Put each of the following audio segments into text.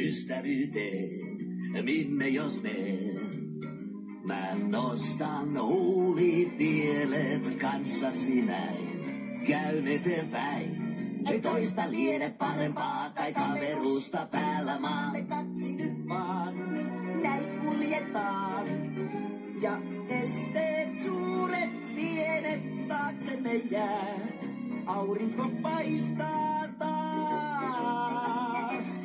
ystävyyteen, minne jos menen. Mä nostan huulipielet kanssasi näin, käyn eteenpäin. Ei toista liene parempaa, kai kaverusta päällä maan. Me kaksi nyt vaan, näin kuljetaan. Ja esteet suuret, pienet taaksemme jää. Aurinko paistaa taas.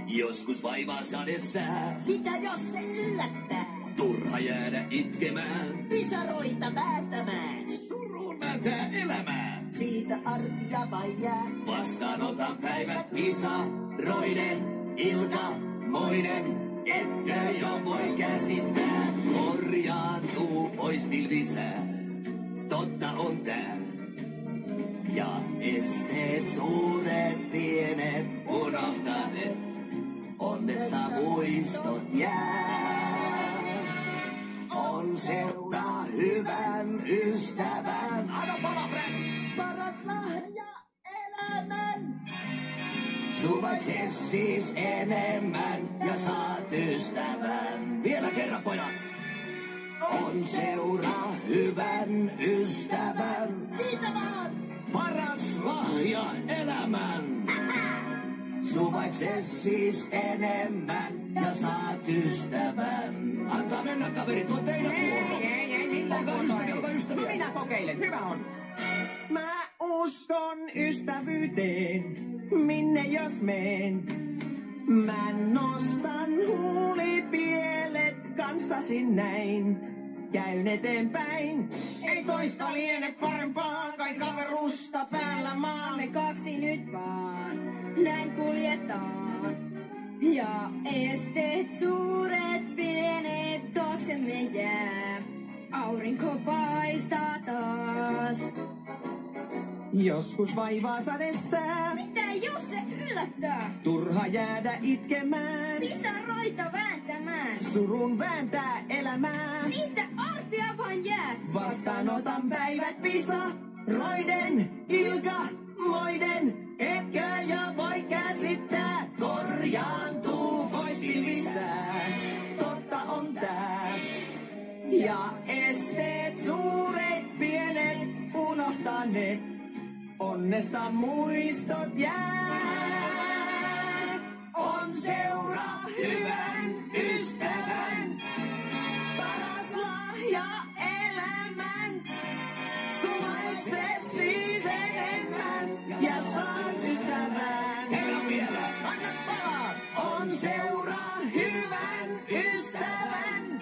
Joskus vaivaa sadesää. Mitä jos se yllättää? Turha jäädä itkemään. Pisaroita vääntämään. Surun mätää elämää. Siitä arpia vain jää. Vastaanotan päivät pisaroiden. Ilta moinen, etkö jo voi käsittää. Korjaantuu pois pilvisää. Totta on tää. Ja esteet suuret pienet unohtaneet. Onnesta muistot jää. On seura hyvän ystävän. Anna pala, Frank! Paras lahja elämän. Suvaitse siis enemmän ja saat ystävän. Vielä kerran, pojat. On seura hyvän ystävän. Siitä vaan. Paras lahja elämän. Suvaitse siis enemmän ja saat ystävän. Antaa mennä, kaverit, on teidän vuoro. Olkaa ystäviä. No minä kokeilen, hyvä on. Mä uskon ystävyyteen, minne jos meen. Mä nostan huulipielet kanssasi näin. Käyn eteenpäin. Ei toista liene parempaa, kai kaverusta päällä maan. Me kaksi nyt vaan, näin kuljetaan. Ja esteet suuret, pienet taaksemme jää. Aurinko paistaa taas. Joskus vaivaa sadessää. Mitä jos se yllättää? Turha jäädä itkemään. Pisaroita vääntämään. Surun vääntää elämää. Siitä arpia vain jää. Vastaanotan päivät pisaroiden. Ilka moiden. Etkö jo voi käsittää. Korjaantuu pois pilvisää. Totta on tää. Ja esteet suuret pienet unohtaneet. Onnesta muistot jää. On seura hyvän ystävän. Paras lahja elämän. Suvaitse siis enemmän ja saat ystävän. Kerran vielä. Anna palaa. On seura hyvän ystävän.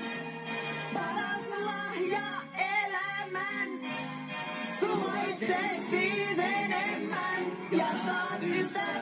Paras lahja elämän. Suvaitse siis enemmän ja saat ystävän.